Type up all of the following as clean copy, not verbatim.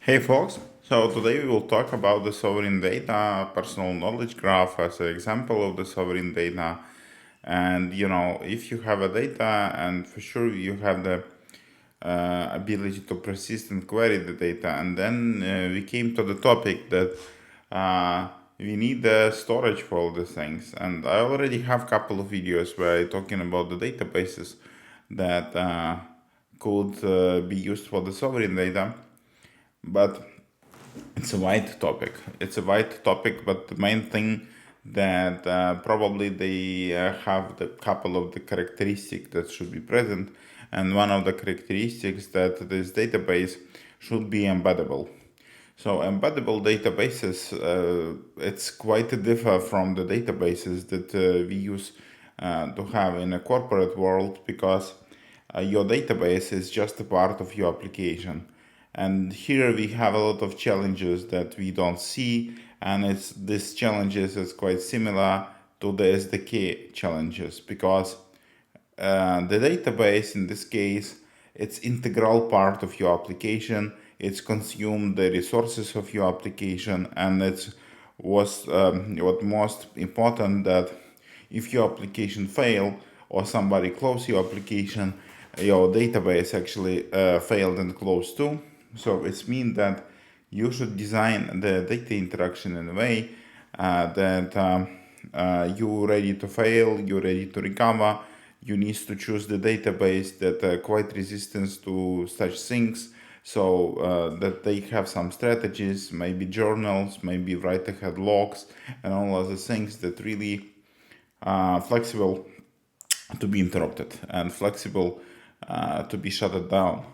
Hey folks, so today we will talk about the sovereign data personal knowledge graph as an example of the sovereign data. And if you have a data, and for sure you have the ability to persist and query the data, and then we came to the topic that we need the storage for all these things. And I already have a couple of videos where I'm talking about the databases that could be used for the sovereign data, but it's a wide topic. It's a wide topic, but the main thing that probably they have the couple of the characteristics that should be present, and one of the characteristics that this database should be embeddable. So embeddable databases, it's quite different from the databases that we use to have in a corporate world, because your database is just a part of your application. And here we have a lot of challenges that we don't see, and these challenges is quite similar to the SDK challenges, because the database in this case, it's integral part of your application. It's consumed the resources of your application, and what most important, that if your application fail or somebody close your application, your database actually failed and closed too. So it's mean that you should design the data interaction in a way that you're ready to fail, you're ready to recover. You need to choose the database that quite resistant to such things, so that they have some strategies, maybe journals, maybe write ahead logs, and all other things that really flexible to be interrupted and flexible to be shut down.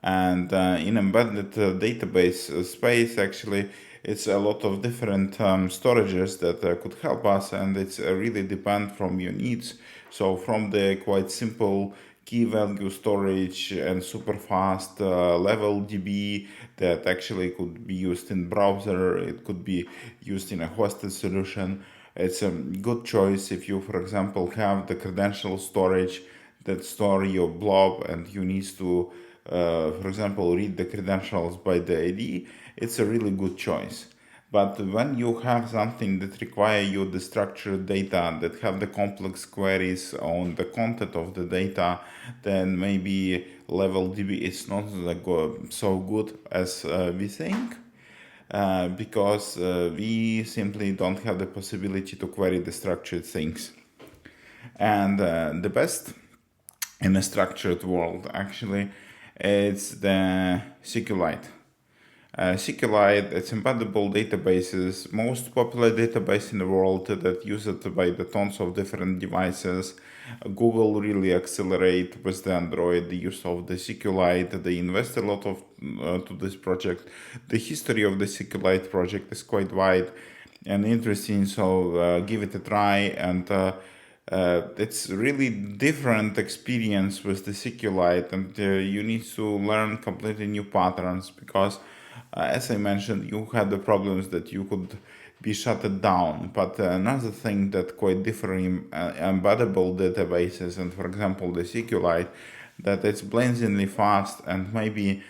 And in embedded database space, actually, it's a lot of different storages that could help us, and it's really depend from your needs. So from the quite simple key value storage and super fast level DB that actually could be used in browser, it could be used in a hosted solution. It's a good choice if you, for example, have the credential storage that store your blob, and you need to for example, read the credentials by the ID. It's a really good choice. But when you have something that require you the structured data, that have the complex queries on the content of the data, then maybe level DB is not so good as we think. Because we simply don't have the possibility to query the structured things. And the best in a structured world, actually, it's the sqlite. sqlite, it's embeddable databases, most popular database in the world that used by the tons of different devices. Google really accelerate with the Android the use of the sqlite. They invest a lot of to this project. The history of the sqlite project is quite wide and interesting, so give it a try. And it's really different experience with the sqlite, and you need to learn completely new patterns, because as I mentioned, you had the problems that you could be shut down. But another thing that quite different in embeddable databases, and for example the sqlite, that it's blazingly fast, and maybe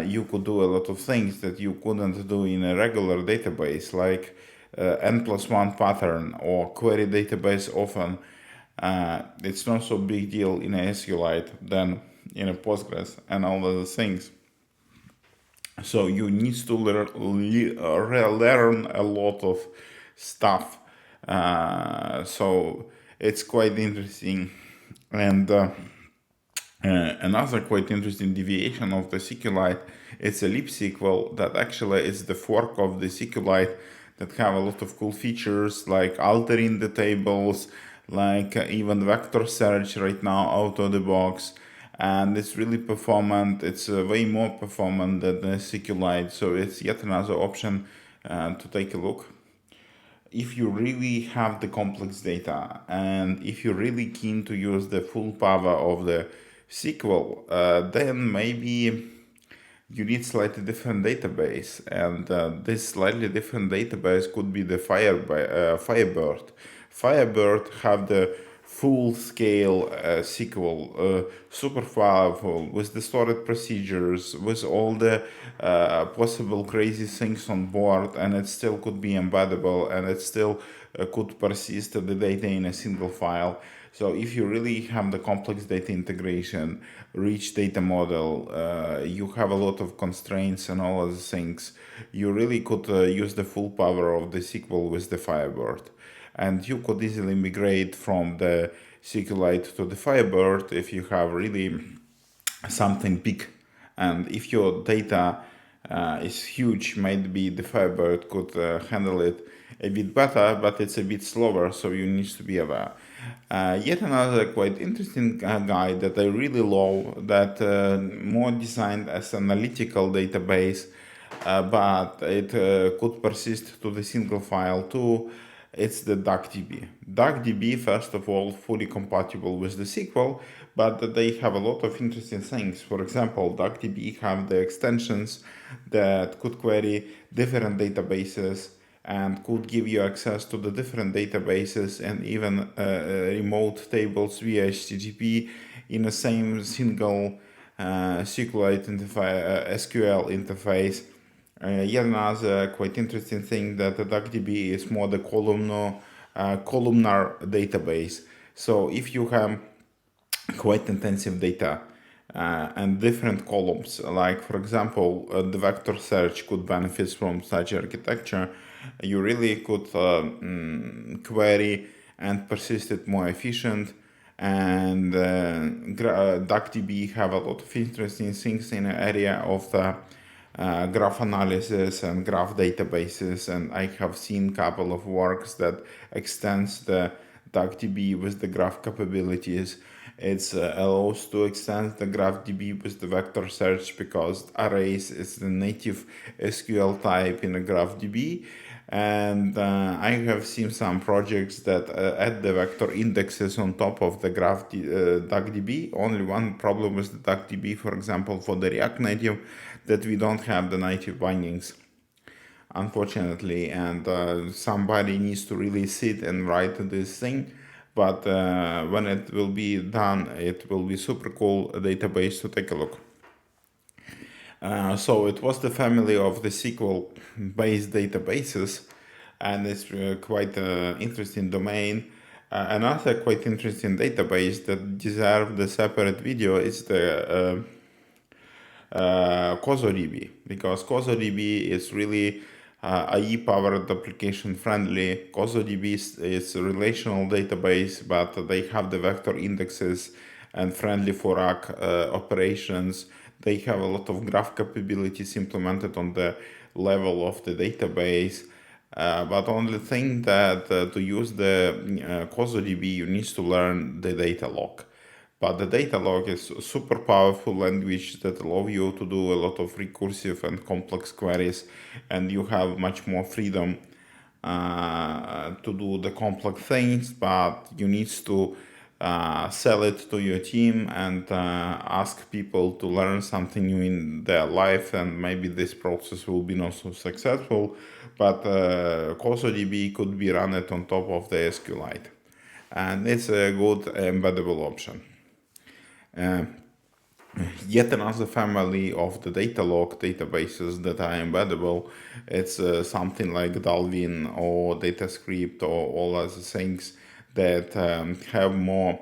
you could do a lot of things that you couldn't do in a regular database, like n+1 pattern or query database often. It's not so big deal in a SQLite than in a Postgres and all other things. So you need to learn a lot of stuff. So it's quite interesting. And another quite interesting deviation of the SQLite, it's a libsql that actually is the fork of the SQLite that have a lot of cool features, like altering the tables, like even vector search right now out of the box. And it's really performant. It's way more performant than the sqlite, so it's yet another option to take a look. If you really have the complex data, and if you're really keen to use the full power of the SQL, then maybe you need slightly different database. And this slightly different database could be the firebird. Firebird have the full-scale SQL, super powerful, with the stored procedures, with all the possible crazy things on board, and it still could be embeddable, and it still could persist the data in a single file. So if you really have the complex data integration, rich data model, you have a lot of constraints and all other things, you really could use the full power of the SQL with the Firebird. And you could easily migrate from the sqlite to the firebird if you have really something big. And if your data is huge, maybe the firebird could handle it a bit better, but it's a bit slower, so you need to be aware. Yet another quite interesting guide that I really love, that more designed as analytical database, but it could persist to the single file too. It's the duckdb. Duckdb, first of all, fully compatible with the SQL, but they have a lot of interesting things. For example, duckdb have the extensions that could query different databases and could give you access to the different databases and even remote tables via HTTP in the same single sqlite SQL interface. Yet another quite interesting thing that the DuckDB is more the columnar database. So if you have quite intensive data and different columns, like for example, the vector search could benefit from such architecture, you really could query and persist it more efficient. And DuckDB have a lot of interesting things in the area of the graph analysis and graph databases, and I have seen a couple of works that extends the DuckDB with the graph capabilities. It allows to extend the GraphDB with the vector search because arrays is the native SQL type in the GraphDB. And I have seen some projects that add the vector indexes on top of the DuckDB. Only one problem with the DuckDB, for example, for the React Native, that we don't have the native bindings, unfortunately, and somebody needs to really sit and write this thing. But when it will be done, it will be super cool database to take a look. So it was the family of the SQL-based databases, and it's quite an interesting domain. Another quite interesting database that deserves the separate video is the cozodb, because cozodb is really IE-powered application friendly. cozodb is a relational database, but they have the vector indexes and friendly for RAG operations. They have a lot of graph capabilities implemented on the level of the database. But only thing that to use the cozodb, you need to learn the data log. But the data log is a super powerful language that allows you to do a lot of recursive and complex queries, and you have much more freedom to do the complex things, but you need to sell it to your team and ask people to learn something new in their life, and maybe this process will be not so successful, but cozodb could be run it on top of the sqlite, and it's a good embeddable option. Yet another family of the data log databases that are embeddable, it's something like Dalvin or DataScript or all other things that have more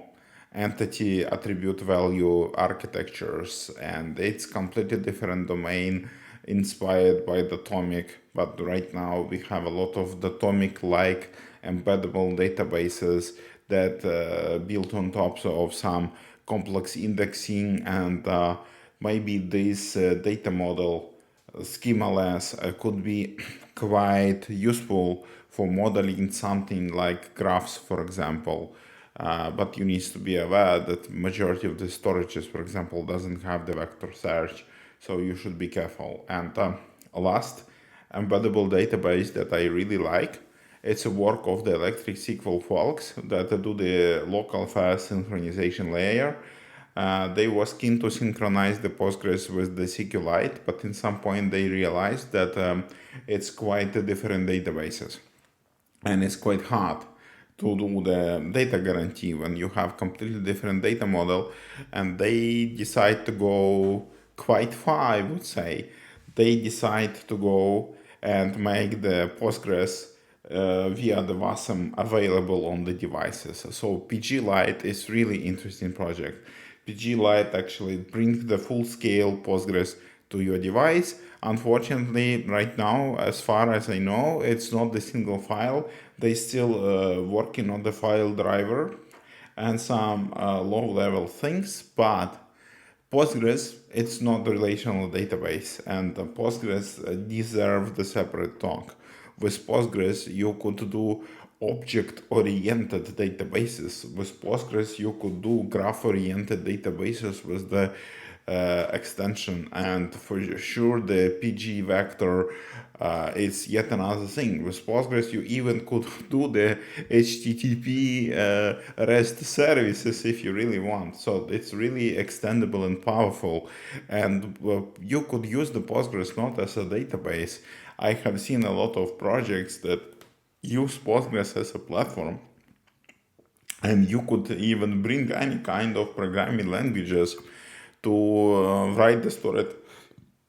entity attribute value architectures, and it's completely different domain inspired by Datomic, but right now we have a lot of Datomic-like embeddable databases that built on top of some complex indexing, and maybe this data model schemaless could be quite useful for modeling something like graphs, for example. But you need to be aware that majority of the storages, for example, doesn't have the vector search, so you should be careful. And last embeddable database that I really like, it's a work of the Electric SQL folks that do the local file synchronization layer. They was keen to synchronize the Postgres with the SQLite, but in some point they realized that it's quite different databases, and it's quite hard to do the data guarantee when you have completely different data model, and they decide to go quite far, I would say. They decide to go and make the Postgres via the WASM available on the devices. So pglite is really interesting project. pglite actually brings the full scale Postgres to your device. Unfortunately, right now, as far as I know, it's not the single file. They still working on the file driver and some low-level things, but Postgres, it's not a relational database, and Postgres deserves the separate talk. With Postgres, you could do object-oriented databases. With Postgres, you could do graph-oriented databases with the extension, and for sure the PG vector is yet another thing. With Postgres, you even could do the HTTP REST services if you really want. So it's really extendable and powerful, and you could use the Postgres not as a database. I have seen a lot of projects that use Postgres as a platform, and you could even bring any kind of programming languages to write the storage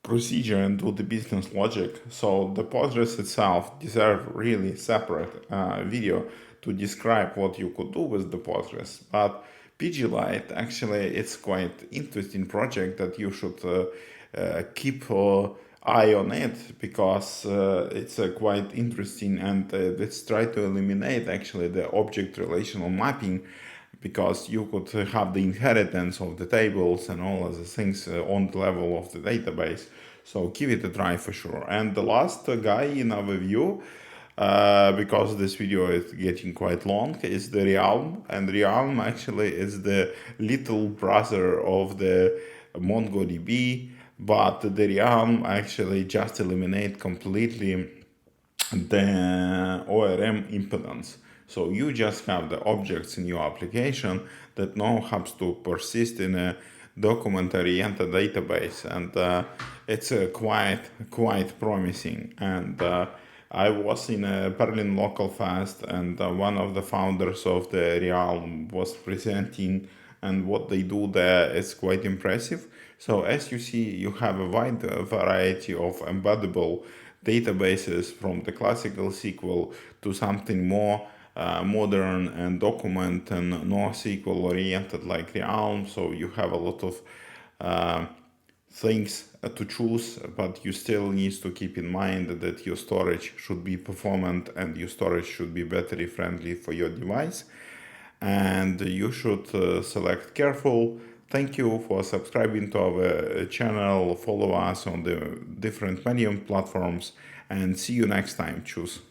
procedure and do the business logic. So the Postgres itself deserves really separate video to describe what you could do with the Postgres. But pglite, actually, it's quite interesting project that you should keep eye on it, because it's quite interesting, and let's try to eliminate actually the object relational mapping, because you could have the inheritance of the tables and all of the things on the level of the database. So give it a try for sure. And the last guy in our view, because this video is getting quite long, is the Realm. And Realm actually is the little brother of the MongoDB, but the Realm actually just eliminate completely the ORM impedance. So you just have the objects in your application that now has to persist in a document-oriented database, and it's quite promising. And I was in a Berlin local fest, and one of the founders of the Realm was presenting, and what they do there is quite impressive. So as you see, you have a wide variety of embeddable databases, from the classical SQL to something more modern and document and NoSQL oriented like Realm. So you have a lot of things to choose, but you still need to keep in mind that your storage should be performant and your storage should be battery friendly for your device, and you should select careful. Thank you for subscribing to our channel. Follow us on the different medium platforms, and see you next time. Choose.